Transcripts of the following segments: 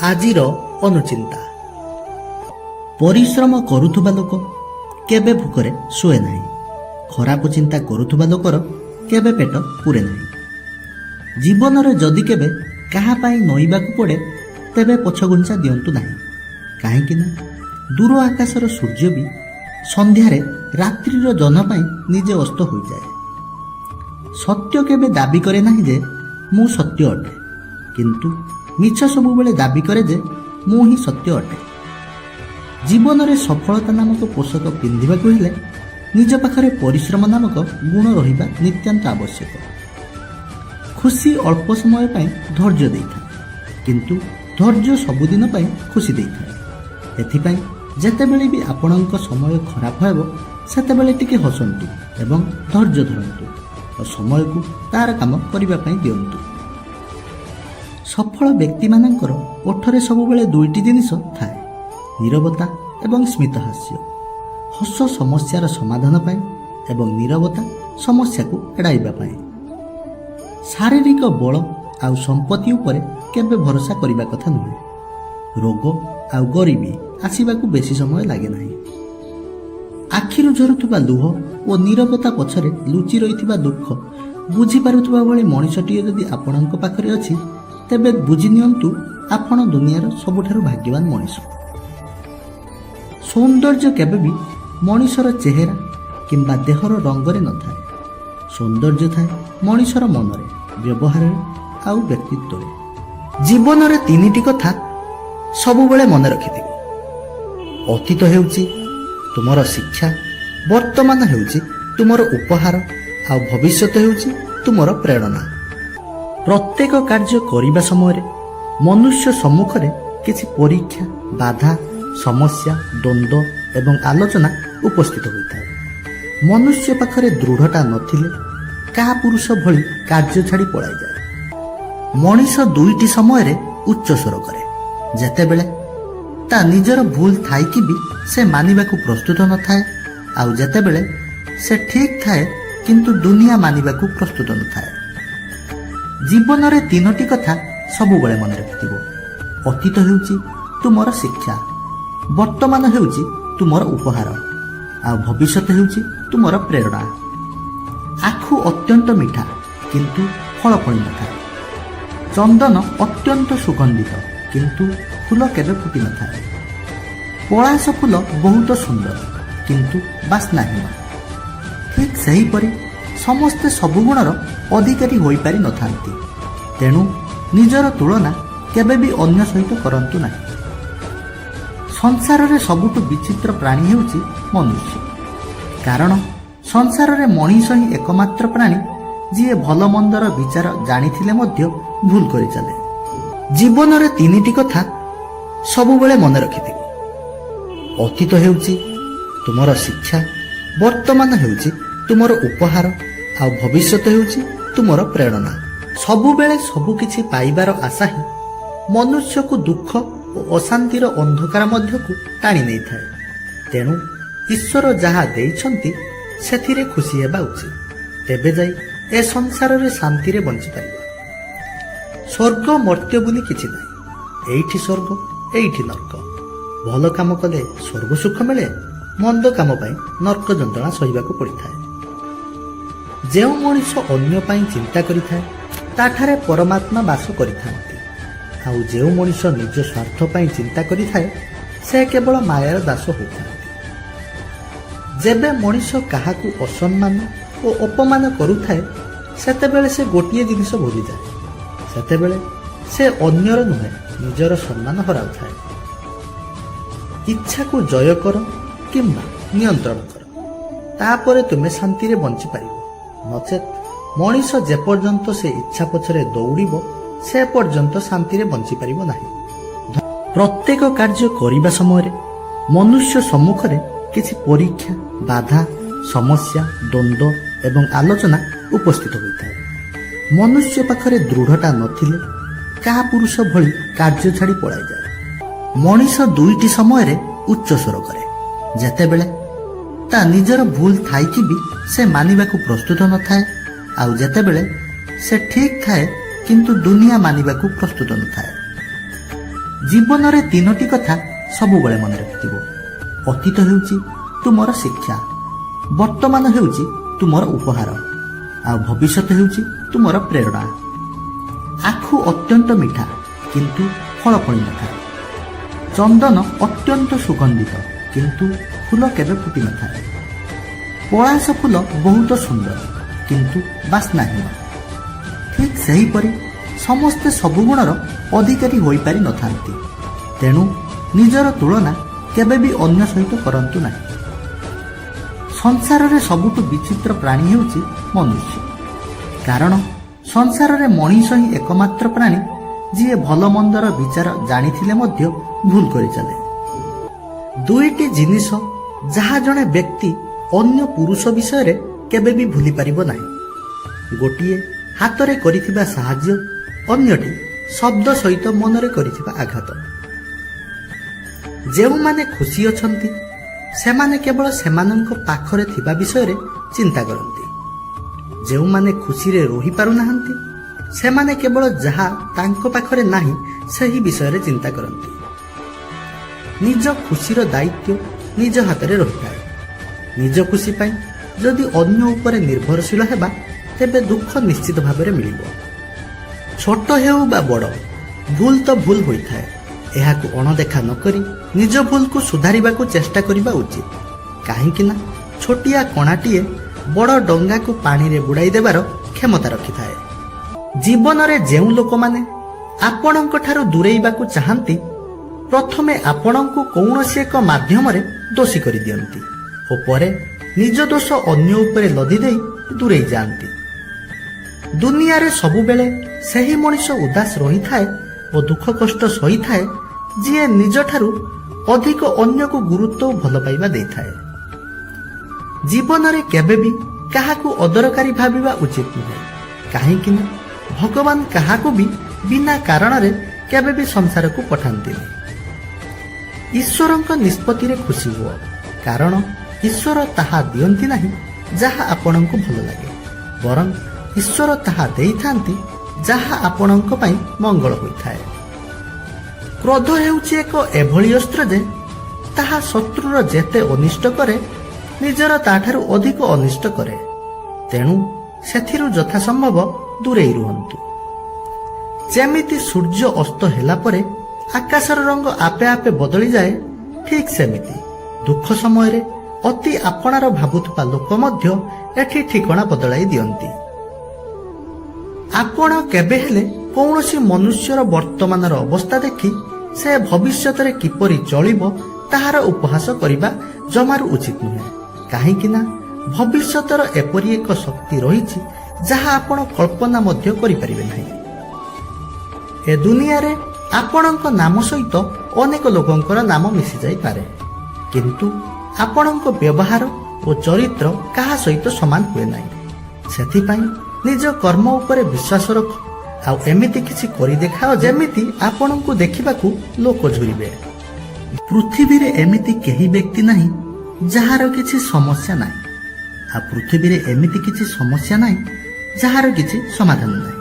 ଆଜିର ଅନୁଚିନ୍ତା। ପରିଶ୍ରମ କରୁଥିବା ଲୋକ କେବେ ଭୋକରେ ଶୁଏ ନାହିଁ। ଖରାପ ଚିନ୍ତା କରୁଥିବା ଲୋକର କେବେ ପେଟ ପୁରେ ନାହିଁ। ଜୀବନରେ ଯଦି କେବେ କାହା ପାଇଁ ନଇବାକୁ ପଡ଼େ ତେବେ ପଛଘୁଞ୍ଚା ଦିଅନ୍ତୁ ନାହିଁ। କାହିଁକି ନା ଦୂର ଆକାଶର ସୂର୍ଯ୍ୟ ବି ସନ୍ଧ୍ୟାରେ ରାତ୍ରିର ଜହ୍ନ ପାଇଁ ନିଜେ ଅସ୍ତ ହୋଇଯାଏ। ସତ୍ୟ କେବେ ଦାବି କରେ ନାହିଁ ଯେ ମୁଁ ସତ୍ୟ ଅଟେ, କିନ୍ତୁ ମିଛ ସବୁବେଳେ ଦାବି କରେ ଯେ ମୁଁ ହିଁ ସତ୍ୟ ଅଟେ। ଜୀବନରେ ସଫଳତା ନାମକ ପୋଷାକ ପିନ୍ଧିବାକୁ ହେଲେ ନିଜ ପାଖରେ ପରିଶ୍ରମ ନାମକ ଗୁଣ ରହିବା ନିତ୍ୟାନ୍ତ ଆବଶ୍ୟକ। ଖୁସି ଅଳ୍ପ ସମୟ ପାଇଁ ଧୈର୍ଯ୍ୟ ଦେଇଥାଏ, କିନ୍ତୁ ଧୈର୍ଯ୍ୟ ସବୁଦିନ ପାଇଁ ଖୁସି ଦେଇଥାଏ। ଏଥିପାଇଁ ଯେତେବେଳେ ବି ଆପଣଙ୍କ ସମୟ ଖରାପ ହେବ ସେତେବେଳେ ଟିକେ ହସନ୍ତୁ ଏବଂ ଧୈର୍ଯ୍ୟ ଧରନ୍ତୁ ଓ ସମୟକୁ ତାର କାମ କରିବା ପାଇଁ ଦିଅନ୍ତୁ। ସଫଳ ବ୍ୟକ୍ତିମାନଙ୍କର ଓଠରେ ସବୁବେଳେ ଦୁଇଟି ଜିନିଷ ଥାଏ, ନୀରବତା ଏବଂ ସ୍ମିତହାସ୍ୟ। ହସ ସମସ୍ୟାର ସମାଧାନ ପାଇଁ ଏବଂ ନୀରବତା ସମସ୍ୟାକୁ ଏଡ଼ାଇବା ପାଇଁ। ଶାରୀରିକ ବଳ ଆଉ ସମ୍ପତ୍ତି ଉପରେ କେବେ ଭରସା କରିବା କଥା ନୁହେଁ। ରୋଗ ଆଉ ଗରିବୀ ଆସିବାକୁ ବେଶୀ ସମୟ ଲାଗେ ନାହିଁ। ଆଖିରୁ ଝରୁଥିବା ଲୁହ ଓ ନୀରବତା ପଛରେ ଲୁଚି ରହିଥିବା ଦୁଃଖ ବୁଝିପାରୁଥିବା ଭଳି ମଣିଷଟିଏ ଯଦି ଆପଣଙ୍କ ପାଖରେ ଅଛି ତେବେ ବୁଝି ନିଅନ୍ତୁ ଆପଣ ଦୁନିଆର ସବୁଠାରୁ ଭାଗ୍ୟବାନ ମଣିଷ। ସୌନ୍ଦର୍ଯ୍ୟ କେବେ ବି ମଣିଷର ଚେହେରା କିମ୍ବା ଦେହର ରଙ୍ଗରେ ନଥାଏ। ସୌନ୍ଦର୍ଯ୍ୟ ଥାଏ ମଣିଷର ମନରେ, ବ୍ୟବହାରରେ ଆଉ ବ୍ୟକ୍ତିତ୍ୱରେ। ଜୀବନରେ ତିନିଟି କଥା ସବୁବେଳେ ମନେ ରଖିଥିବ। ଅତୀତ ହେଉଛି ତୁମର ଶିକ୍ଷା, ବର୍ତ୍ତମାନ ହେଉଛି ତୁମର ଉପହାର ଆଉ ଭବିଷ୍ୟତ ହେଉଛି ତୁମର ପ୍ରେରଣା। ପ୍ରତ୍ୟେକ କାର୍ଯ୍ୟ କରିବା ସମୟରେ ମନୁଷ୍ୟ ସମ୍ମୁଖରେ କିଛି ପରୀକ୍ଷା, ବାଧା, ସମସ୍ୟା, ଦ୍ୱନ୍ଦ୍ୱ ଏବଂ ଆଲୋଚନା ଉପସ୍ଥିତ ହୋଇଥାଏ। ମନୁଷ୍ୟ ପାଖରେ ଦୃଢ଼ତା ନଥିଲେ କାହା ପୁରୁଷ ଭଳି କାର୍ଯ୍ୟ ଛାଡ଼ି ପଳାଇଯାଏ। ମଣିଷ ଦୁଇଟି ସମୟରେ ଉଚ୍ଚ ସ୍ୱର କରେ, ଯେତେବେଳେ ତା ନିଜର ଭୁଲ ଥାଇକି ବି ସେ ମାନିବାକୁ ପ୍ରସ୍ତୁତ ନଥାଏ, ଆଉ ଯେତେବେଳେ ସେ ଠିକ୍ ଥାଏ କିନ୍ତୁ ଦୁନିଆ ମାନିବାକୁ ପ୍ରସ୍ତୁତ ନଥାଏ। ଜୀବନରେ ତିନୋଟି କଥା ସବୁବେଳେ ମନେ ରଖିଥିବ। ଅତୀତ ହେଉଛି ତୁମର ଶିକ୍ଷା, ବର୍ତ୍ତମାନ ହେଉଛି ତୁମର ଉପହାର ଆଉ ଭବିଷ୍ୟତ ହେଉଛି ତୁମର ପ୍ରେରଣା। ଆଖୁ ଅତ୍ୟନ୍ତ ମିଠା କିନ୍ତୁ ଫଳ ଫଳି ନଥାଏ। ଚନ୍ଦନ ଅତ୍ୟନ୍ତ ସୁଗନ୍ଧିତ କିନ୍ତୁ ଫୁଲ କେବେ ଫୁଟି ନଥାଏ। ପଳାଶ ଫୁଲ ବହୁତ ସୁନ୍ଦର କିନ୍ତୁ ବାସ୍ନାହୀନ। ଠିକ୍ ସେହିପରି ସମସ୍ତେ ସବୁ ଗୁଣର ଅଧିକାରୀ ହୋଇପାରି ନଥାନ୍ତି। ତେଣୁ ନିଜର ତୁଳନା କେବେ ବି ଅନ୍ୟ ସହିତ କରନ୍ତୁ ନାହିଁ। ସଂସାରରେ ସବୁଠୁ ବିଚିତ୍ର ପ୍ରାଣୀ ହେଉଛି ମନୁଷ୍ୟ, କାରଣ ସଂସାରରେ ମଣିଷ ହିଁ ଏକମାତ୍ର ପ୍ରାଣୀ ଯିଏ ଭଲ ମନ୍ଦର ବିଚାର ଜାଣିଥିଲେ ମଧ୍ୟ ଭୁଲ କରି ଚାଲେ। ଜୀବନରେ ତିନିଟି କଥା ସବୁବେଳେ ମନେ ରଖିଥିବ। ଅତୀତ ହେଉଛି ତୁମର ଶିକ୍ଷା, ବର୍ତ୍ତମାନ ହେଉଛି ତୁମର ଉପହାର ଆଉ ଭବିଷ୍ୟତ ହେଉଛି ତୁମର ପ୍ରେରଣା। ସବୁବେଳେ ସବୁ କିଛି ପାଇବାର ଆଶା ହିଁ ମନୁଷ୍ୟକୁ ଦୁଃଖ ଓ ଅଶାନ୍ତିର ଅନ୍ଧକାର ମଧ୍ୟକୁ ଟାଣି ନେଇଥାଏ। ତେଣୁ ଈଶ୍ୱର ଯାହା ଦେଇଛନ୍ତି ସେଥିରେ ଖୁସି ହେବା ଉଚିତ, ତେବେ ଯାଇ ଏ ସଂସାରରେ ଶାନ୍ତିରେ ବଞ୍ଚିପାରିବ। ସ୍ୱର୍ଗ ମର୍ତ୍ତ୍ୟ ବୋଲି କିଛି ନାହିଁ। ଏଇଠି ସ୍ୱର୍ଗ, ଏଇଠି ନର୍କ। ଭଲ କାମ କଲେ ସ୍ୱର୍ଗ ସୁଖ ମିଳେ, ମନ୍ଦ କାମ ପାଇଁ ନର୍କ ଯନ୍ତ୍ରଣା ସହିବାକୁ ପଡ଼ିଥାଏ। ଯେଉଁ ମଣିଷ ଅନ୍ୟ ପାଇଁ ଚିନ୍ତା କରିଥାଏ ତାଠାରେ ପରମାତ୍ମା ବାସ କରିଥାନ୍ତି, ଆଉ ଯେଉଁ ମଣିଷ ନିଜ ସ୍ୱାର୍ଥ ପାଇଁ ଚିନ୍ତା କରିଥାଏ ସେ କେବଳ ମାୟାର ଦାସ ହୋଇଥାନ୍ତି। ଯେବେ ମଣିଷ କାହାକୁ ଅସମ୍ମାନ ଓ ଅପମାନ କରୁଥାଏ ସେତେବେଳେ ସେ ଗୋଟିଏ ଜିନିଷ ଭୁଲିଯାଏ, ସେତେବେଳେ ସେ ଅନ୍ୟର ନୁହେଁ ନିଜର ସମ୍ମାନ ହରାଉଥାଏ। ଇଚ୍ଛାକୁ ଜୟ କର କିମ୍ବା ନିୟନ୍ତ୍ରଣ କର, ତାପରେ ତୁମେ ଶାନ୍ତିରେ ବଞ୍ଚିପାରିବ। ନଚେତ୍ ମଣିଷ ଯେପର୍ଯ୍ୟନ୍ତ ସେ ଇଚ୍ଛା ପଛରେ ଦୌଡ଼ିବ ସେ ପର୍ଯ୍ୟନ୍ତ ଶାନ୍ତିରେ ବଞ୍ଚିପାରିବ ନାହିଁ। ପ୍ରତ୍ୟେକ କାର୍ଯ୍ୟ କରିବା ସମୟରେ ମନୁଷ୍ୟ ସମ୍ମୁଖରେ କିଛି ପରୀକ୍ଷା, ବାଧା, ସମସ୍ୟା, ଦ୍ୱନ୍ଦ୍ୱ ଏବଂ ଆଲୋଚନା ଉପସ୍ଥିତ ହୋଇଥାଏ। ମନୁଷ୍ୟ ପାଖରେ ଦୃଢ଼ତା ନଥିଲେ କାହା ପୁରୁଷ ଭଳି କାର୍ଯ୍ୟ ଛାଡ଼ି ପଳାଇଯାଏ। ମଣିଷ ଦୁଇଟି ସମୟରେ ଉଚ୍ଚ ସ୍ୱର କରେ, ଯେତେବେଳେ ତା ନିଜର ଭୁଲ ଥାଇକି ବି ସେ ମାନିବାକୁ ପ୍ରସ୍ତୁତ ନଥାଏ, ଆଉ ଯେତେବେଳେ ସେ ଠିକ୍ ଥାଏ କିନ୍ତୁ ଦୁନିଆ ମାନିବାକୁ ପ୍ରସ୍ତୁତ ନଥାଏ। ଜୀବନରେ ତିନୋଟି କଥା ସବୁବେଳେ ମନେ ରଖିଥିବ। ଅତୀତ ହେଉଛି ତୁମର ଶିକ୍ଷା, ବର୍ତ୍ତମାନ ହେଉଛି ତୁମର ଉପହାର, ଆଉ ଭବିଷ୍ୟତ ହେଉଛି ତୁମର ପ୍ରେରଣା। ଆଖୁ ଅତ୍ୟନ୍ତ ମିଠା କିନ୍ତୁ ଫଳ ଫଳି ନଥାଏ। ଚନ୍ଦନ ଅତ୍ୟନ୍ତ ସୁଗନ୍ଧିତ କିନ୍ତୁ ଫୁଲ କେବେ ଫୁଟି ନଥାଏ। ପଳାଶ ଫୁଲ ବହୁତ ସୁନ୍ଦର କିନ୍ତୁ ବାସ୍ନାହୀନ। ଠିକ୍ ସେହିପରି ସମସ୍ତେ ସବୁ ଗୁଣର ଅଧିକାରୀ ହୋଇପାରି ନଥାନ୍ତି। ତେଣୁ ନିଜର ତୁଳନା କେବେ ବି ଅନ୍ୟ ସହିତ କରନ୍ତୁ ନାହିଁ। ସଂସାରରେ ସବୁଠୁ ବିଚିତ୍ର ପ୍ରାଣୀ ହେଉଛି ମନୁଷ୍ୟ। କାରଣ ସଂସାରରେ ମଣିଷ ହିଁ ଏକମାତ୍ର ପ୍ରାଣୀ ଯିଏ ଭଲ ମନ୍ଦର ବିଚାର ଜାଣିଥିଲେ ମଧ୍ୟ ଭୁଲ କରିଚାଲେ। ଦୁଇଟି ଜିନିଷ ଯାହା ଜଣେ ବ୍ୟକ୍ତି ଅନ୍ୟ ପୁରୁଷ ବିଷୟରେ କେବେ ବି ଭୁଲି ପାରିବ ନାହିଁ। ଗୋଟିଏ ହାତରେ କରିଥିବା ସାହାଯ୍ୟ, ଅନ୍ୟଟି ଶବ୍ଦ ସହିତ ମନରେ କରିଥିବା ଆଘାତ। ଯେଉଁମାନେ ଖୁସି ଅଛନ୍ତି ସେମାନେ କେବଳ ସେମାନଙ୍କ ପାଖରେ ଥିବା ବିଷୟରେ ଚିନ୍ତା କରନ୍ତି। ଯେଉଁମାନେ ଖୁସିରେ ରହିପାରୁନାହାନ୍ତି ସେମାନେ କେବଳ ଯାହା ତାଙ୍କ ପାଖରେ ନାହିଁ ସେହି ବିଷୟରେ ଚିନ୍ତା କରନ୍ତି। ନିଜ ଖୁସିର ଦାୟିତ୍ୱ ନିଜ ହାତରେ ରହିଥାଏ। ନିଜ ଖୁସି ପାଇଁ ଯଦି ଅନ୍ୟ ଉପରେ ନିର୍ଭରଶୀଳ ହେବା ତେବେ ଦୁଃଖ ନିଶ୍ଚିତ ଭାବରେ ମିଳିବ। ଛୋଟ ହେଉ ବା ବଡ଼, ଭୁଲ ତ ଭୁଲ ହୋଇଥାଏ। ଏହାକୁ ଅଣଦେଖା ନକରି ନିଜ ଭୁଲକୁ ସୁଧାରିବାକୁ ଚେଷ୍ଟା କରିବା ଉଚିତ। କାହିଁକି ନା ଛୋଟିଆ କଣାଟିଏ ବଡ଼ ଡଙ୍ଗାକୁ ପାଣିରେ ବୁଡ଼ାଇ ଦେବାର କ୍ଷମତା ରଖିଥାଏ। ଜୀବନରେ ଯେଉଁ ଲୋକମାନେ ଆପଣଙ୍କ ଠାରୁ ଦୂରେଇବାକୁ ଚାହାନ୍ତି ପ୍ରଥମେ ଆପଣଙ୍କୁ କୌଣସି ଏକ ମାଧ୍ୟମରେ ଦୋଷୀ କରିଦିଅନ୍ତି ଓ ପରେ ନିଜ ଦୋଷ ଅନ୍ୟ ଉପରେ ଲଦି ଦେଇ ଦୂରେଇ ଯାଆନ୍ତି। ଦୁନିଆରେ ସବୁବେଳେ ସେହି ମଣିଷ ଉଦାସ ରହିଥାଏ ଓ ଦୁଃଖ କଷ୍ଟ ସହିଥାଏ ଯିଏ ନିଜଠାରୁ ଅଧିକ ଅନ୍ୟକୁ ଗୁରୁତ୍ୱ ଓ ଭଲ ପାଇବା ଦେଇଥାଏ। ଜୀବନରେ କେବେ ବି କାହାକୁ ଅଦରକାରୀ ଭାବିବା ଉଚିତ ନୁହେଁ। କାହିଁକି ନା ଭଗବାନ କାହାକୁ ବି ବିନା କାରଣରେ କେବେ ବି ସଂସାରକୁ ପଠାନ୍ତିନି। ଈଶ୍ୱରଙ୍କ ନିଷ୍ପତ୍ତିରେ ଖୁସି ହୁଅ, କାରଣ ଈଶ୍ୱର ତାହା ଦିଅନ୍ତି ନାହିଁ ଯାହା ଆପଣଙ୍କୁ ଭଲ ଲାଗେ, ବରଂ ଈଶ୍ୱର ତାହା ଦେଇଥାନ୍ତି ଯାହା ଆପଣଙ୍କ ପାଇଁ ମଙ୍ଗଳ ହୋଇଥାଏ। କ୍ରୋଧ ହେଉଛି ଏକ ଏଭଳି ଅସ୍ତ୍ର ଯେ ତାହା ଶତ୍ରୁର ଯେତେ ଅନିଷ୍ଟ କରେ ନିଜର ତାଠାରୁ ଅଧିକ ଅନିଷ୍ଟ କରେ। ତେଣୁ ସେଥିରୁ ଯଥାସମ୍ଭବ ଦୂରେଇ ରୁହନ୍ତୁ। ଯେମିତି ସୂର୍ଯ୍ୟ ଅସ୍ତ ହେଲା ପରେ ଆକାଶର ରଙ୍ଗ ଆପେ ଆପେ ବଦଳିଯାଏ, ଠିକ୍ ସେମିତି ଦୁଃଖ ସମୟରେ ଅତି ଆପଣାର ଭାବୁଥିବା ଲୋକ ମଧ୍ୟ ଏଠି ଠିକଣା ବଦଳାଇ ଦିଅନ୍ତି। ଆପଣ କେବେ ହେଲେ କୌଣସି ମନୁଷ୍ୟର ବର୍ତ୍ତମାନର ଅବସ୍ଥା ଦେଖି ସେ ଭବିଷ୍ୟତରେ କିପରି ଚଳିବ ତାହାର ଉପହାସ କରିବା ଜମାରୁ ଉଚିତ ନୁହେଁ। କାହିଁକି ନା ଭବିଷ୍ୟତର ଏପରି ଏକ ଶକ୍ତି ରହିଛି ଯାହା ଆପଣ କଳ୍ପନା ମଧ୍ୟ କରିପାରିବେ ନାହିଁ। ଏ ଦୁନିଆରେ ଆପଣଙ୍କ ନାମ ସହିତ ଅନେକ ଲୋକଙ୍କର ନାମ ମିଶିଯାଇପାରେ, କିନ୍ତୁ ଆପଣଙ୍କ ବ୍ୟବହାର ଓ ଚରିତ୍ର କାହା ସହିତ ସମାନ ହୁଏ ନାହିଁ। ସେଥିପାଇଁ ନିଜ କର୍ମ ଉପରେ ବିଶ୍ୱାସ ରଖ, ଆଉ ଏମିତି କିଛି କରି ଦେଖାଅ ଯେମିତି ଆପଣଙ୍କୁ ଦେଖିବାକୁ ଲୋକ ଝୁରିବେ। ପୃଥିବୀରେ ଏମିତି କେହି ବ୍ୟକ୍ତି ନାହିଁ ଯାହାର କିଛି ସମସ୍ୟା ନାହିଁ, ଆଉ ପୃଥିବୀରେ ଏମିତି କିଛି ସମସ୍ୟା ନାହିଁ ଯାହାର କିଛି ସମାଧାନ ନାହିଁ।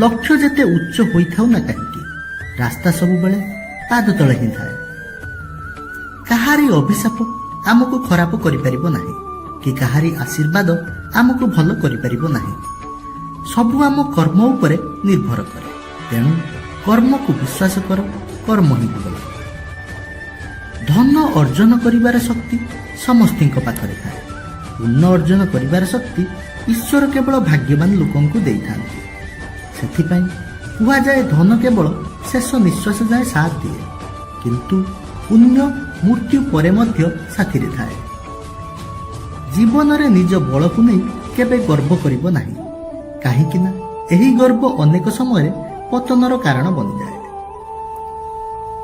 ଲକ୍ଷ୍ୟ ଯେତେ ଉଚ୍ଚ ହୋଇଥାଉ ନା କାହିଁକି, ରାସ୍ତା ସବୁବେଳେ ପାଦ ତଳେ ହିଁ ଥାଏ। କାହାରି ଅଭିଶାପ ଆମକୁ ଖରାପ କରିପାରିବ ନାହିଁ କି କାହାରି ଆଶୀର୍ବାଦ ଆମକୁ ଭଲ କରିପାରିବ ନାହିଁ। ସବୁ ଆମ କର୍ମ ଉପରେ ନିର୍ଭର କରେ। ତେଣୁ କର୍ମକୁ ବିଶ୍ୱାସ କର, କର୍ମ ହିଁ ଭଲ। ଧନ ଅର୍ଜନ କରିବାର ଶକ୍ତି ସମସ୍ତଙ୍କ ପାଖରେ ଥାଏ। ପୁଣ୍ୟ ଅର୍ଜନ କରିବାର ଶକ୍ତି ଈଶ୍ୱର କେବଳ ଭାଗ୍ୟବାନ ଲୋକଙ୍କୁ ଦେଇଥାନ୍ତି। ସେଥିପାଇଁ କୁହାଯାଏ ଧନ କେବଳ ଶେଷ ନିଶ୍ୱାସ ଯାଏ ସାଥ ଦିଏ, କିନ୍ତୁ ପୁଣ୍ୟ ମୃତ୍ୟୁ ପରେ ମଧ୍ୟ ସାଥିରେ ଥାଏ। ଜୀବନରେ ନିଜ ବଳକୁ ନେଇ କେବେ ଗର୍ବ କରିବ ନାହିଁ, କାହିଁକି ନା ଏହି ଗର୍ବ ଅନେକ ସମୟରେ ପତନର କାରଣ ବନିଯାଏ।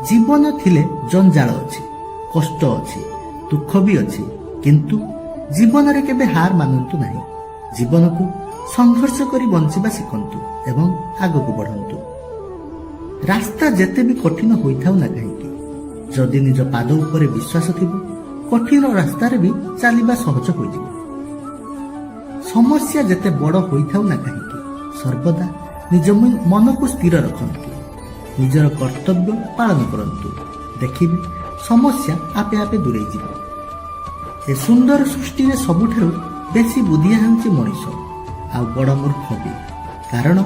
ଜୀବନ ଥିଲେ ଜଞ୍ଜାଳ ଅଛି, କଷ୍ଟ ଅଛି, ଦୁଃଖ ବି ଅଛି, କିନ୍ତୁ ଜୀବନରେ କେବେ ହାର ମାନନ୍ତୁ ନାହିଁ। ଜୀବନକୁ ସଂଘର୍ଷ କରି ବଞ୍ଚିବା ଶିଖନ୍ତୁ ଏବଂ ଆଗକୁ ବଢ଼ନ୍ତୁ। ରାସ୍ତା ଯେତେ ବି କଠିନ ହୋଇଥାଉ ନା କାହିଁକି, ଯଦି ନିଜ ପାଦ ଉପରେ ବିଶ୍ୱାସ ଥିବ କଠିନ ରାସ୍ତାରେ ବି ଚାଲିବା ସହଜ ହୋଇଯିବ। ସମସ୍ୟା ଯେତେ ବଡ଼ ହୋଇଥାଉ ନା କାହିଁକି, ସର୍ବଦା ନିଜ ମନକୁ ସ୍ଥିର ରଖନ୍ତୁ। ନିଜର କର୍ତ୍ତବ୍ୟ ପାଳନ କରନ୍ତୁ। ଦେଖିବେ ସମସ୍ୟା ଆପେ ଆପେ ଦୂରେଇ ଯିବ। ଏ ସୁନ୍ଦର ସୃଷ୍ଟିରେ ସବୁଠାରୁ ବେଶୀ ବୁଦ୍ଧିଆ ହେଉଛି ମଣିଷ, ଆଉ ବଡ଼ ମୂର୍ଖ ବି। କାରଣ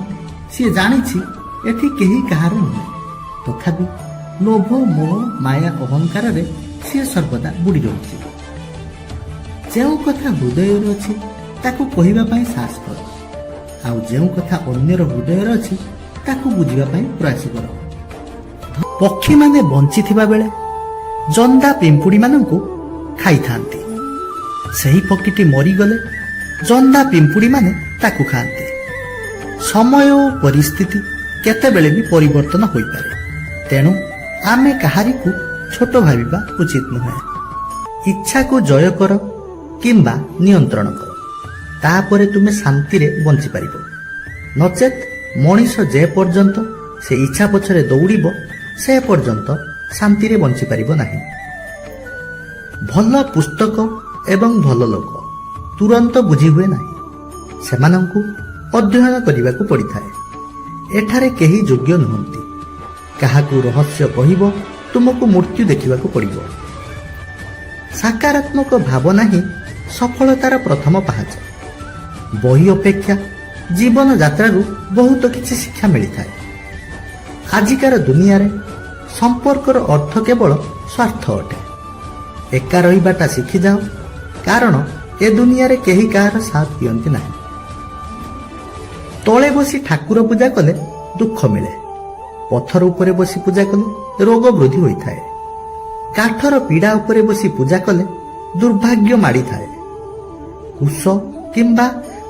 ସିଏ ଜାଣିଛି ଏଠି କେହି କାହାର ନୁହେଁ। ତଥାପି ଲୋଭ, ମୋହ, ମାୟା, ଅହଙ୍କାରରେ ସିଏ ସର୍ବଦା ବୁଡ଼ି ରହୁଛି। ଯେଉଁ କଥା ହୃଦୟରେ ଅଛି ତାକୁ କହିବା ପାଇଁ ସାହସ କର, ଆଉ ଯେଉଁ କଥା ଅନ୍ୟର ହୃଦୟରେ ଅଛି ତାକୁ ବୁଝିବା ପାଇଁ ପ୍ରୟାସ କର। ପକ୍ଷୀମାନେ ବଞ୍ଚିଥିବା ବେଳେ ଜନ୍ଦା ପିମ୍ପୁଡ଼ିମାନଙ୍କୁ ଖାଇଥାନ୍ତି। ସେହି ପକ୍ଷୀଟି ମରିଗଲେ ଜନ୍ଦା ପିମ୍ପୁଡ଼ିମାନେ ତାକୁ ଖାଆନ୍ତି। ସମୟ ଓ ପରିସ୍ଥିତି କେତେବେଳେ ବି ପରିବର୍ତ୍ତନ ହୋଇପାରେ। ତେଣୁ ଆମେ କାହାରିକୁ ଛୋଟ ଭାବିବା ଉଚିତ ନୁହେଁ। ଇଚ୍ଛାକୁ ଜୟ କର କିମ୍ବା ନିୟନ୍ତ୍ରଣ କର, ତାପରେ ତୁମେ ଶାନ୍ତିରେ ବଞ୍ଚିପାରିବ। ନଚେତ୍ ମଣିଷ ଯେ ପର୍ଯ୍ୟନ୍ତ ସେ ଇଚ୍ଛା ପଛରେ ଦୌଡ଼ିବ ସେ ପର୍ଯ୍ୟନ୍ତ ଶାନ୍ତିରେ ବଞ୍ଚିପାରିବ ନାହିଁ। ଭଲ ପୁସ୍ତକ ଏବଂ ଭଲ ଲୋକ ତୁରନ୍ତ ବୁଝି ହୁଏ ନାହିଁ। ସେମାନଙ୍କୁ ଅଧ୍ୟୟନ କରିବାକୁ ପଡ଼ିଥାଏ। ଏଠାରେ କେହି ଯୋଗ୍ୟ ନୁହନ୍ତି। କାହାକୁ ରହସ୍ୟ କହିବ ତୁମକୁ ମୃତ୍ୟୁ ଦେଖିବାକୁ ପଡ଼ିବ। ସକାରାତ୍ମକ ଭାବନା ହିଁ ସଫଳତାର ପ୍ରଥମ ପାହାଚ। ବହି ଅପେକ୍ଷା ଜୀବନ ଯାତ୍ରାରୁ ବହୁତ କିଛି ଶିକ୍ଷା ମିଳିଥାଏ। ଆଜିକାର ଦୁନିଆରେ ସମ୍ପର୍କର ଅର୍ଥ କେବଳ ସ୍ୱାର୍ଥ ଅଟେ। ଏକା ରହିବାଟା ଶିଖିଯାଅ, କାରଣ ଏ ଦୁନିଆରେ କେହି କାହାର ସାଥ ଦିଅନ୍ତି ନାହିଁ। ତଳେ ବସି ଠାକୁର ପୂଜା କଲେ ଦୁଃଖ ମିଳେ। ପଥର ଉପରେ ବସି ପୂଜା କଲେ ରୋଗ ବୃଦ୍ଧି ହୋଇଥାଏ। କାଠର ପିଡ଼ା ଉପରେ ବସି ପୂଜା କଲେ ଦୁର୍ଭାଗ୍ୟ ମାଡ଼ିଥାଏ। କୁଶ କିମ୍ବା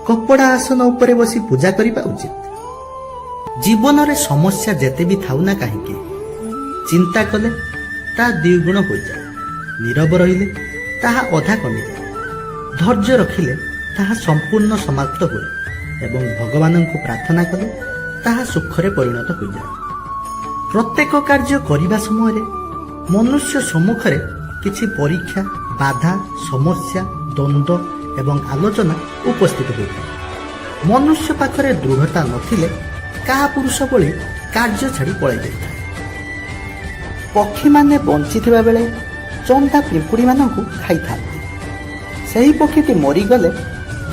କପଡ଼ା ଆସନ ଉପରେ ବସି ପୂଜା କରିବା ଉଚିତ। ଜୀବନରେ ସମସ୍ୟା ଯେତେ ବି ଥାଉ ନା କାହିଁକି, ଚିନ୍ତା କଲେ ତାହା ଦ୍ୱିଗୁଣ ହୋଇଯାଏ। ନୀରବ ରହିଲେ ତାହା ଅଧା କମିଯାଏ। ଧୈର୍ଯ୍ୟ ରଖିଲେ ତାହା ସମ୍ପୂର୍ଣ୍ଣ ସମାପ୍ତ ହୁଏ ଏବଂ ଭଗବାନଙ୍କୁ ପ୍ରାର୍ଥନା କଲେ ତାହା ସୁଖରେ ପରିଣତ ହୋଇଯାଏ। ପ୍ରତ୍ୟେକ କାର୍ଯ୍ୟ କରିବା ସମୟରେ ମନୁଷ୍ୟ ସମ୍ମୁଖରେ କିଛି ପରୀକ୍ଷା, ବାଧା, ସମସ୍ୟା, ଦ୍ୱନ୍ଦ୍ୱ ଏବଂ ଆଲୋଚନା ଉପସ୍ଥିତ ହୋଇଥାଏ। ମନୁଷ୍ୟ ପାଖରେ ଦୃଢ଼ତା ନଥିଲେ କାହା ପୁରୁଷ ଭଳି କାର୍ଯ୍ୟ ଛାଡ଼ି ପଳାଇ ଯାଇଥାଏ। ପକ୍ଷୀମାନେ ବଞ୍ଚିଥିବା ବେଳେ ଜନ୍ଦା ପିମ୍ପୁଡ଼ିମାନଙ୍କୁ ଖାଇଥାନ୍ତି। ସେହି ପକ୍ଷୀଟି ମରିଗଲେ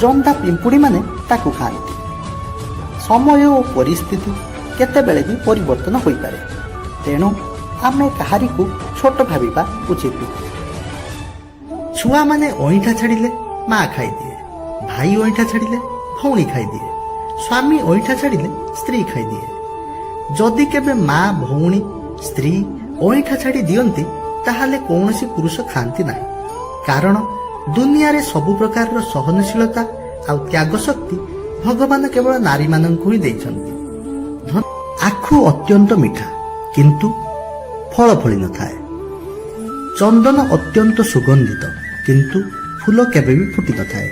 ଜନ୍ଦା ପିମ୍ପୁଡ଼ିମାନେ ତାକୁ ଖାଆନ୍ତି। ସମୟ ଓ ପରିସ୍ଥିତି କେତେବେଳେ ବି ପରିବର୍ତ୍ତନ ହୋଇପାରେ। ତେଣୁ ଆମେ କାହାରିକୁ ଛୋଟ ଭାବିବା ଉଚିତ ନୁହେଁ। ଛୁଆମାନେ ଅଇଁଠା ଛାଡ଼ିଲେ ମା ଖାଇଦିଏ, ଭାଇ ଅଇଁଠା ଛାଡ଼ିଲେ ଭଉଣୀ ଖାଇଦିଏ, ସ୍ୱାମୀ ଅଇଁଠା ଛାଡ଼ିଲେ ସ୍ତ୍ରୀ ଖାଇଦିଏ। ଯଦି କେବେ ମା, ଭଉଣୀ, ସ୍ତ୍ରୀ ଅଇଁଠା ଛାଡ଼ି ଦିଅନ୍ତି ତାହେଲେ କୌଣସି ପୁରୁଷ ଖାଆନ୍ତି ନାହିଁ। କାରଣ ଦୁନିଆରେ ସବୁ ପ୍ରକାରର ସହନଶୀଳତା ଆଉ ତ୍ୟାଗ ଶକ୍ତି ଭଗବାନ କେବଳ ନାରୀମାନଙ୍କୁ ହିଁ ଦେଇଛନ୍ତି। ଆଖୁ ଅତ୍ୟନ୍ତ ମିଠା କିନ୍ତୁ ଫଳ ଫଳି ନଥାଏ। ଚନ୍ଦନ ଅତ୍ୟନ୍ତ ସୁଗନ୍ଧିତ କିନ୍ତୁ ଫୁଲ କେବେ ବି ଫୁଟି ନଥାଏ।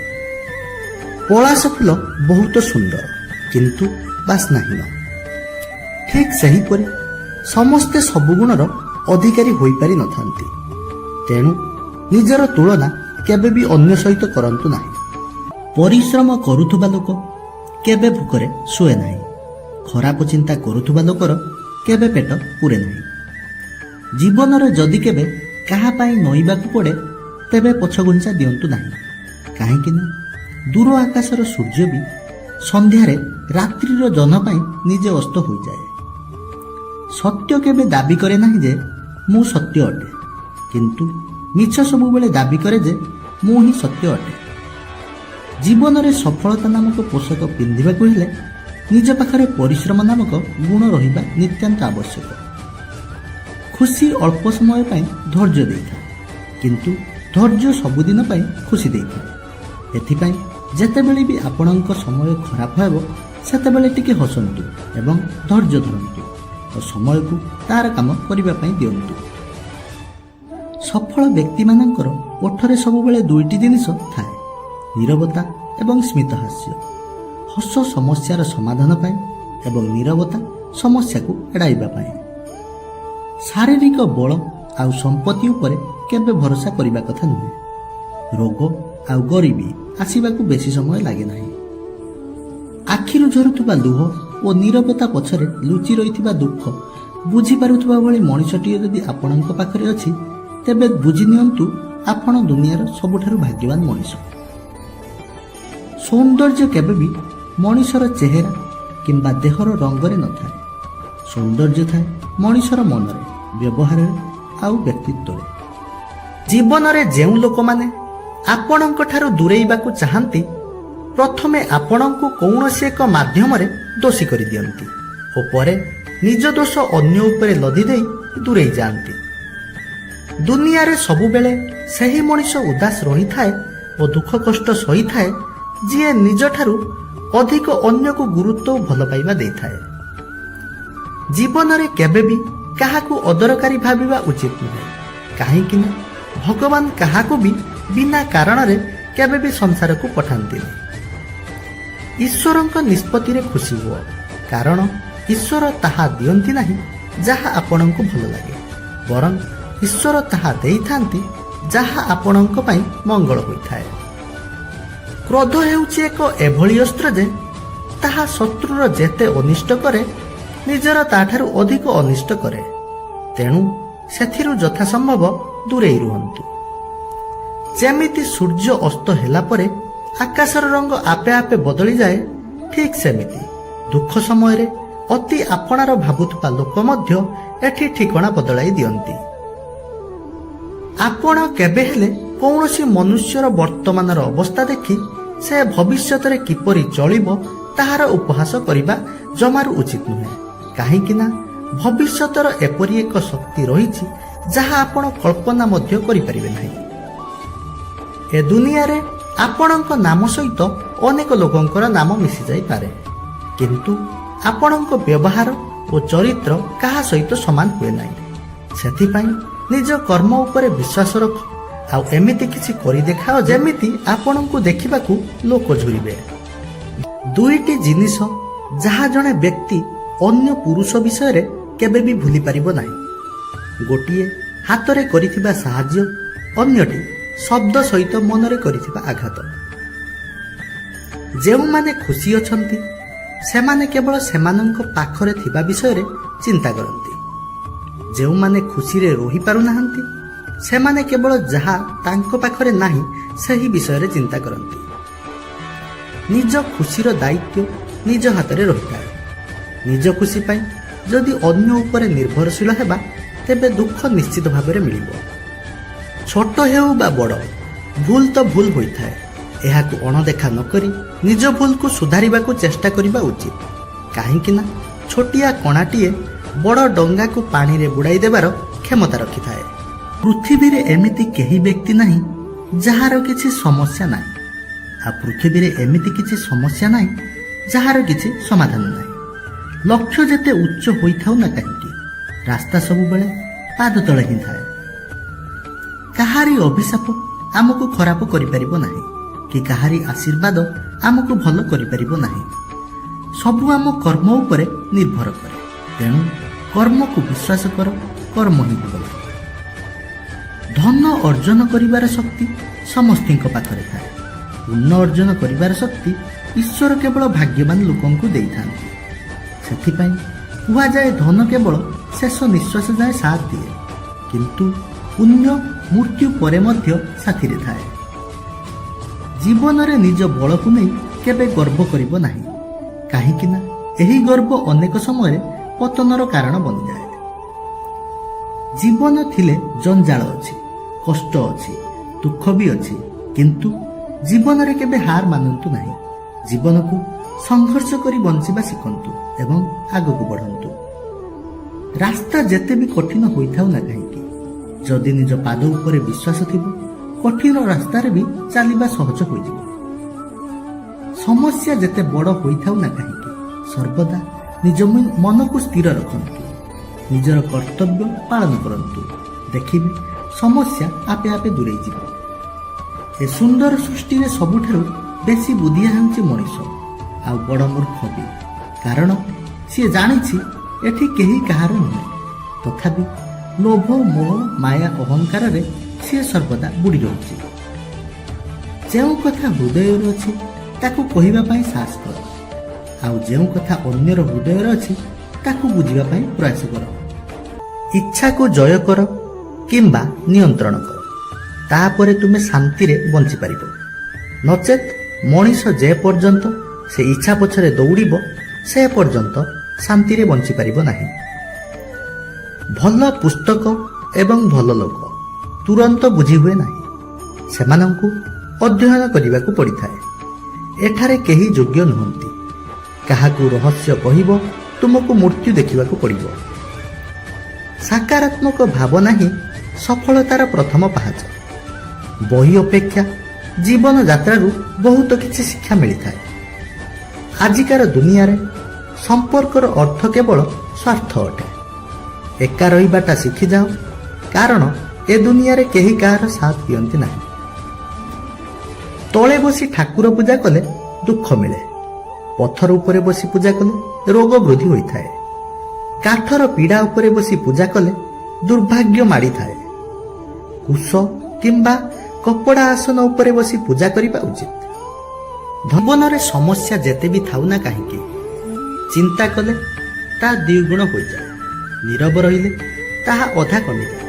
ପଳାଶ ଫୁଲ ବହୁତ ସୁନ୍ଦର କିନ୍ତୁ ବାସ୍ନାହୀନ। ଠିକ୍ ସେହିପରି ସମସ୍ତେ ସବୁ ଗୁଣର ଅଧିକାରୀ ହୋଇପାରି ନଥାନ୍ତି। ତେଣୁ ନିଜର ତୁଳନା କେବେ ବି ଅନ୍ୟ ସହିତ କରନ୍ତୁ ନାହିଁ। ପରିଶ୍ରମ କରୁଥିବା ଲୋକ କେବେ ଭୋକରେ ଶୁଏ ନାହିଁ। ଖରାପ ଚିନ୍ତା କରୁଥିବା ଲୋକର କେବେ ପେଟ ପୁରେ ନାହିଁ। ଜୀବନରେ ଯଦି କେବେ କାହା ପାଇଁ ନଇବାକୁ ପଡ଼େ ତେବେ ପଛଘୁଞ୍ଚା ଦିଅନ୍ତୁ ନାହିଁ। କାହିଁକି ନା ଦୂର ଆକାଶର ସୂର୍ଯ୍ୟ ବି ସନ୍ଧ୍ୟାରେ ରାତ୍ରିର ଜହ୍ନ ପାଇଁ ନିଜେ ଅସ୍ତ ହୋଇଯାଏ। ସତ୍ୟ କେବେ ଦାବି କରେ ନାହିଁ ଯେ ମୁଁ ସତ୍ୟ ଅଟେ, କିନ୍ତୁ ମିଛ ସବୁବେଳେ ଦାବି କରେ ଯେ ମୁଁ ହିଁ ସତ୍ୟ ଅଟେ। ଜୀବନରେ ସଫଳତା ନାମକ ପୋଷାକ ପିନ୍ଧିବାକୁ ହେଲେ ନିଜ ପାଖରେ ପରିଶ୍ରମ ନାମକ ଗୁଣ ରହିବା ନିତ୍ୟାନ୍ତ ଆବଶ୍ୟକ। ଖୁସି ଅଳ୍ପ ସମୟ ପାଇଁ ଧୈର୍ଯ୍ୟ ଦେଇଥାଏ, କିନ୍ତୁ ଧୈର୍ଯ୍ୟ ସବୁଦିନ ପାଇଁ ଖୁସି ଦେଇଥାଏ। ଏଥିପାଇଁ ଯେତେବେଳେ ବି ଆପଣଙ୍କ ସମୟ ଖରାପ ହେବ ସେତେବେଳେ ଟିକେ ହସନ୍ତୁ ଏବଂ ଧୈର୍ଯ୍ୟ ଧରନ୍ତୁ ଓ ସମୟକୁ ତାର କାମ କରିବା ପାଇଁ ଦିଅନ୍ତୁ। ସଫଳ ବ୍ୟକ୍ତିମାନଙ୍କର ଓଠରେ ସବୁବେଳେ ଦୁଇଟି ଜିନିଷ ଥାଏ, ନୀରବତା ଏବଂ ସ୍ମିତ ହାସ୍ୟ। ହସ ସମସ୍ୟାର ସମାଧାନ ପାଇଁ ଏବଂ ନୀରବତା ସମସ୍ୟାକୁ ଏଡ଼ାଇବା ପାଇଁ। ଶାରୀରିକ ବଳ ଆଉ ସମ୍ପତ୍ତି ଉପରେ କେବେ ଭରସା କରିବା କଥା ନୁହେଁ। ରୋଗ ଆଉ ଗରିବୀ ଆସିବାକୁ ବେଶୀ ସମୟ ଲାଗେ ନାହିଁ। ଆଖିରୁ ଝରୁଥିବା ଲୁହ ଓ ନୀରବତା ପଛରେ ଲୁଚି ରହିଥିବା ଦୁଃଖ ବୁଝିପାରୁଥିବା ଭଳି ମଣିଷଟିଏ ଯଦି ଆପଣଙ୍କ ପାଖରେ ଅଛି, ତେବେ ବୁଝି ନିଅନ୍ତୁ ଆପଣ ଦୁନିଆର ସବୁଠାରୁ ଭାଗ୍ୟବାନ ମଣିଷ। ସୌନ୍ଦର୍ଯ୍ୟ କେବେ ବି ମଣିଷର ଚେହେରା କିମ୍ବା ଦେହର ରଙ୍ଗରେ ନଥାଏ। ସୌନ୍ଦର୍ଯ୍ୟ ଥାଏ ମଣିଷର ମନରେ, ବ୍ୟବହାରରେ ଆଉ ବ୍ୟକ୍ତିତ୍ୱରେ। ଜୀବନରେ ଯେଉଁ ଲୋକମାନେ ଆପଣଙ୍କ ଠାରୁ ଦୂରେଇବାକୁ ଚାହାନ୍ତି, ପ୍ରଥମେ ଆପଣଙ୍କୁ କୌଣସି ଏକ ମାଧ୍ୟମରେ ଦୋଷୀ କରିଦିଅନ୍ତି ଓ ପରେ ନିଜ ଦୋଷ ଅନ୍ୟ ଉପରେ ଲଦି ଦେଇ ଦୂରେଇ ଯାଆନ୍ତି। ଦୁନିଆରେ ସବୁବେଳେ ସେହି ମଣିଷ ଉଦାସ ରହିଥାଏ ଓ ଦୁଃଖ କଷ୍ଟ ସହିଥାଏ ଯିଏ ନିଜଠାରୁ ଅଧିକ ଅନ୍ୟକୁ ଗୁରୁତ୍ୱ ଓ ଭଲ ପାଇବା ଦେଇଥାଏ। ଜୀବନରେ କେବେ ବି କାହାକୁ ଅଦରକାରୀ ଭାବିବା ଉଚିତ ନୁହେଁ, କାହିଁକି ନା ଭଗବାନ କାହାକୁ ବି ବିନା କାରଣରେ କେବେ ବି ସଂସାରକୁ ପଠାନ୍ତିନି। ଈଶ୍ୱରଙ୍କ ନିଷ୍ପତ୍ତିରେ ଖୁସି ହୁଅ, କାରଣ ଈଶ୍ୱର ତାହା ଦିଅନ୍ତି ନାହିଁ ଯାହା ଆପଣଙ୍କୁ ଭଲ ଲାଗେ, ବରଂ ଈଶ୍ୱର ତାହା ଦେଇଥାନ୍ତି ଯାହା ଆପଣଙ୍କ ପାଇଁ ମଙ୍ଗଳ ହୋଇଥାଏ। କ୍ରୋଧ ହେଉଛି ଏକ ଏଭଳି ଅସ୍ତ୍ର ଯେ ତାହା ଶତ୍ରୁର ଯେତେ ଅନିଷ୍ଟ କରେ, ନିଜର ତାଠାରୁ ଅଧିକ ଅନିଷ୍ଟ କରେ। ତେଣୁ ସେଥିରୁ ଯଥାସମ୍ଭବ ଦୂରେଇ ରୁହନ୍ତୁ। ଯେମିତି ସୂର୍ଯ୍ୟ ଅସ୍ତ ହେଲା ପରେ ଆକାଶର ରଙ୍ଗ ଆପେ ଆପେ ବଦଳିଯାଏ, ଠିକ୍ ସେମିତି ଦୁଃଖ ସମୟରେ ଅତି ଆପଣାର ଭାବୁଥିବା ଲୋକ ମଧ୍ୟ ଏଠି ଠିକଣା ବଦଳାଇ ଦିଅନ୍ତି। ଆପଣ କେବେ ହେଲେ କୌଣସି ମନୁଷ୍ୟର ବର୍ତ୍ତମାନର ଅବସ୍ଥା ଦେଖି ସେ ଭବିଷ୍ୟତରେ କିପରି ଚଳିବ ତାହାର ଉପହାସ କରିବା ଜମାରୁ ଉଚିତ ନୁହେଁ, କାହିଁକି ନା ଭବିଷ୍ୟତର ଏପରି ଏକ ଶକ୍ତି ରହିଛି ଯାହା ଆପଣ କଳ୍ପନା ମଧ୍ୟ କରିପାରିବେ ନାହିଁ। ଏ ଦୁନିଆରେ ଆପଣଙ୍କ ନାମ ସହିତ ଅନେକ ଲୋକଙ୍କର ନାମ ମିଶିଯାଇପାରେ, କିନ୍ତୁ ଆପଣଙ୍କ ବ୍ୟବହାର ଓ ଚରିତ୍ର କାହା ସହିତ ସମାନ ହୁଏ ନାହିଁ। ସେଥିପାଇଁ ନିଜ କର୍ମ ଉପରେ ବିଶ୍ୱାସ ରଖ, ଆଉ ଏମିତି କିଛି କରି ଦେଖାଅ ଯେମିତି ଆପଣଙ୍କୁ ଦେଖିବାକୁ ଲୋକ ଝୁରିବେ। ଦୁଇଟି ଜିନିଷ ଯାହା ଜଣେ ବ୍ୟକ୍ତି ଅନ୍ୟ ପୁରୁଷ ବିଷୟରେ କେବେ ବି ଭୁଲି ପାରିବ ନାହିଁ, ଗୋଟିଏ ହାତରେ କରିଥିବା ସାହାଯ୍ୟ, ଅନ୍ୟଟି ଶବ୍ଦ ସହିତ ମନରେ କରିଥିବା ଆଘାତ। ଯେଉଁମାନେ ଖୁସି ଅଛନ୍ତି ସେମାନେ କେବଳ ସେମାନଙ୍କ ପାଖରେ ଥିବା ବିଷୟରେ ଚିନ୍ତା କରନ୍ତି। ଯେଉଁମାନେ ଖୁସିରେ ରହିପାରୁନାହାନ୍ତି ସେମାନେ କେବଳ ଯାହା ତାଙ୍କ ପାଖରେ ନାହିଁ ସେହି ବିଷୟରେ ଚିନ୍ତା କରନ୍ତି। ନିଜ ଖୁସିର ଦାୟିତ୍ୱ ନିଜ ହାତରେ ରହିଥାଏ। ନିଜ ଖୁସି ପାଇଁ ଯଦି ଅନ୍ୟ ଉପରେ ନିର୍ଭରଶୀଳ ହେବା, ତେବେ ଦୁଃଖ ନିଶ୍ଚିତ ଭାବରେ ମିଳିବ। ଛୋଟ ହେଉ ବା ବଡ଼, ଭୁଲ ତ ଭୁଲ ହୋଇଥାଏ। ଏହାକୁ ଅଣଦେଖା ନକରି ନିଜ ଭୁଲକୁ ସୁଧାରିବାକୁ ଚେଷ୍ଟା କରିବା ଉଚିତ, କାହିଁକି ନା ଛୋଟିଆ କଣାଟିଏ ବଡ଼ ଡଙ୍ଗାକୁ ପାଣିରେ ବୁଡ଼ାଇ ଦେବାର କ୍ଷମତା ରଖିଥାଏ। ପୃଥିବୀରେ ଏମିତି କେହି ବ୍ୟକ୍ତି ନାହିଁ ଯାହାର କିଛି ସମସ୍ୟା ନାହିଁ, ଆଉ ପୃଥିବୀରେ ଏମିତି କିଛି ସମସ୍ୟା ନାହିଁ ଯାହାର କିଛି ସମାଧାନ ନାହିଁ। ଲକ୍ଷ୍ୟ ଯେତେ ଉଚ୍ଚ ହୋଇଥାଉ ନା କାହିଁକି, ରାସ୍ତା ସବୁବେଳେ ପାଦ ତଳେ ହିଁ ଥାଏ। କାହାରି ଅଭିଶାପ ଆମକୁ ଖରାପ କରିପାରିବ ନାହିଁ, କି କାହାରି ଆଶୀର୍ବାଦ ଆମକୁ ଭଲ କରିପାରିବ ନାହିଁ। ସବୁ ଆମ କର୍ମ ଉପରେ ନିର୍ଭର କରେ। ତେଣୁ କର୍ମକୁ ବିଶ୍ୱାସ କର, କର୍ମ ହିଁ ଭଗବାନ। ଧନ ଅର୍ଜନ କରିବାର ଶକ୍ତି ସମସ୍ତଙ୍କ ପାଖରେ ଥାଏ। ପୁଣ୍ୟ ଅର୍ଜନ କରିବାର ଶକ୍ତି ଈଶ୍ୱର କେବଳ ଭାଗ୍ୟବାନ ଲୋକଙ୍କୁ ଦେଇଥାନ୍ତି। ସେଥିପାଇଁ କୁହାଯାଏ ଧନ କେବଳ ଶେଷ ନିଶ୍ୱାସ ଯାଏ ସାଥ ଦିଏ, କିନ୍ତୁ ପୁଣ୍ୟ ମୃତ୍ୟୁ ପରେ ମଧ୍ୟ ସାଥିରେ ଥାଏ। ଜୀବନରେ ନିଜ ବଳକୁ ନେଇ କେବେ ଗର୍ବ କରିବ ନାହିଁ, କାହିଁକି ନା ଏହି ଗର୍ବ ଅନେକ ସମୟରେ ପତନର କାରଣ ବନିଯାଏ। ଜୀବନ ଥିଲେ ଜଞ୍ଜାଳ ଅଛି, କଷ୍ଟ ଅଛି, ଦୁଃଖ ବି ଅଛି, କିନ୍ତୁ ଜୀବନରେ କେବେ ହାର ମାନନ୍ତୁ ନାହିଁ। ଜୀବନକୁ ସଂଘର୍ଷ କରି ବଞ୍ଚିବା ଶିଖନ୍ତୁ ଏବଂ ଆଗକୁ ବଢ଼ନ୍ତୁ। ରାସ୍ତା ଯେତେ ବି କଠିନ ହୋଇଥାଉ ନା କାହିଁକି, ଯଦି ନିଜ ପାଦ ଉପରେ ବିଶ୍ୱାସ ଥିବ, କଠିନ ରାସ୍ତାରେ ବି ଚାଲିବା ସହଜ ହୋଇଯିବ। ସମସ୍ୟା ଯେତେ ବଡ଼ ହୋଇଥାଉ ନା କାହିଁକି, ସର୍ବଦା ନିଜ ମନକୁ ସ୍ଥିର ରଖନ୍ତୁ, ନିଜର କର୍ତ୍ତବ୍ୟ ପାଳନ କରନ୍ତୁ। ଦେଖିବେ ସମସ୍ୟା ଆପେ ଆପେ ଦୂରେଇ ଯିବ। ଏ ସୁନ୍ଦର ସୃଷ୍ଟିରେ ସବୁଠାରୁ ବେଶୀ ବୁଦ୍ଧିଆ ହେଉଛି ମଣିଷ, ଆଉ ବଡ଼ ମୂର୍ଖ ବି, କାରଣ ସିଏ ଜାଣିଛି ଏଠି କେହି କାହାର ନୁହେଁ। ତଥାପି ଲୋଭ, ମୋହ, ମାୟା, ଅହଙ୍କାରରେ ସିଏ ସର୍ବଦା ବୁଡ଼ି ରହୁଛି। ଯେଉଁ କଥା ହୃଦୟରେ ଅଛି ତାକୁ କହିବା ପାଇଁ ସାହସ କର, ଆଉ ଯେଉଁ କଥା ଅନ୍ୟର ହୃଦୟରେ ଅଛି ତାକୁ ବୁଝିବା ପାଇଁ ପ୍ରୟାସ କର। ଇଚ୍ଛାକୁ ଜୟ କର କିମ୍ବା ନିୟନ୍ତ୍ରଣ କର, ତାପରେ ତୁମେ ଶାନ୍ତିରେ ବଞ୍ଚିପାରିବ। ନଚେତ୍ ମଣିଷ ଯେ ପର୍ଯ୍ୟନ୍ତ ସେ ଇଚ୍ଛା ପଛରେ ଦୌଡ଼ିବ ସେ ପର୍ଯ୍ୟନ୍ତ ଶାନ୍ତିରେ ବଞ୍ଚିପାରିବ ନାହିଁ। ଭଲ ପୁସ୍ତକ ଏବଂ ଭଲ ଲୋକ ତୁରନ୍ତ ବୁଝି ହୁଏ ନାହିଁ, ସେମାନଙ୍କୁ ଅଧ୍ୟୟନ କରିବାକୁ ପଡ଼ିଥାଏ। ଏଠାରେ କେହି ଯୋଗ୍ୟ ନୁହନ୍ତି। କାହାକୁ ରହସ୍ୟ କହିବ ତୁମକୁ ମୃତ୍ୟୁ ଦେଖିବାକୁ ପଡ଼ିବ। ସକାରାତ୍ମକ ଭାବନା ହିଁ ସଫଳତାର ପ୍ରଥମ ପାହାଚ। ବହି ଅପେକ୍ଷା ଜୀବନ ଯାତ୍ରାରୁ ବହୁତ କିଛି ଶିକ୍ଷା ମିଳିଥାଏ। ଆଜିକାର ଦୁନିଆରେ ସମ୍ପର୍କର ଅର୍ଥ କେବଳ ସ୍ୱାର୍ଥ ଅଟେ। ଏକା ରହିବାଟା ଶିଖିଯାଅ, କାରଣ ଏ ଦୁନିଆରେ କେହି କାହାର ସାଥ ଦିଅନ୍ତି ନାହିଁ। ତଳେ ବସି ଠାକୁର ପୂଜା କଲେ ଦୁଃଖ ମିଳେ, ପଥର ଉପରେ ବସି ପୂଜା କଲେ ରୋଗ ବୃଦ୍ଧି ହୋଇଥାଏ। କାଠର ପିଡ଼ା ଉପରେ ବସି ପୂଜା କଲେ ଦୁର୍ଭାଗ୍ୟ ମାଡ଼ିଥାଏ। କୁଶ କିମ୍ବା କପଡ଼ା ଆସନ ଉପରେ ବସି ପୂଜା କରିବା ଉଚିତ। ଜୀବନରେ ସମସ୍ୟା ଯେତେ ବି ଥାଉ ନା କାହିଁକି, ଚିନ୍ତା କଲେ ତାହା ଦ୍ୱିଗୁଣ ହୋଇଯାଏ, ନୀରବ ରହିଲେ ତାହା ଅଧା କମିଯାଏ,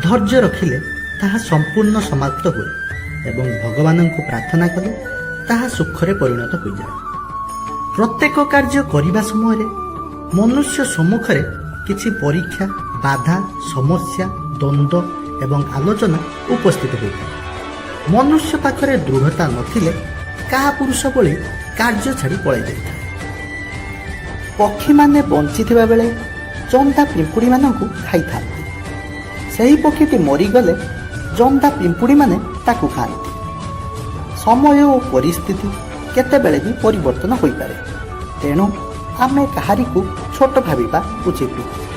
ଧୈର୍ଯ୍ୟ ରଖିଲେ ତାହା ସମ୍ପୂର୍ଣ୍ଣ ସମାପ୍ତ ହୁଏ ଏବଂ ଭଗବାନଙ୍କୁ ପ୍ରାର୍ଥନା କଲେ ତାହା ସୁଖରେ ପରିଣତ ହୋଇଯାଏ। ପ୍ରତ୍ୟେକ କାର୍ଯ୍ୟ କରିବା ସମୟରେ ମନୁଷ୍ୟ ସମ୍ମୁଖରେ କିଛି ପରୀକ୍ଷା, ବାଧା, ସମସ୍ୟା, ଦ୍ୱନ୍ଦ୍ୱ ଏବଂ ଆଲୋଚନା ଉପସ୍ଥିତ ହୋଇଥାଏ। ମନୁଷ୍ୟ ପାଖରେ ଦୃଢ଼ତା ନଥିଲେ କାହା ପୁରୁଷ ଭଳି କାର୍ଯ୍ୟ ଛାଡ଼ି ପଳାଇ ଯାଇଥାଏ। ପକ୍ଷୀମାନେ ବଞ୍ଚିଥିବା ବେଳେ ଜନ୍ଦା ପିମ୍ପୁଡ଼ିମାନଙ୍କୁ ଖାଇଥାନ୍ତି। ସେହି ପକ୍ଷୀଟି ମରିଗଲେ ଜନ୍ଦା ପିମ୍ପୁଡ଼ିମାନେ ତାକୁ ଖାଆନ୍ତି। ସମୟ ଓ ପରିସ୍ଥିତି କେତେବେଳେ ବି ପରିବର୍ତ୍ତନ ହୋଇପାରେ, ତେଣୁ ଆମେ କାହାରିକୁ ଛୋଟ ଭାବିବା ଉଚିତ ନୁହେଁ।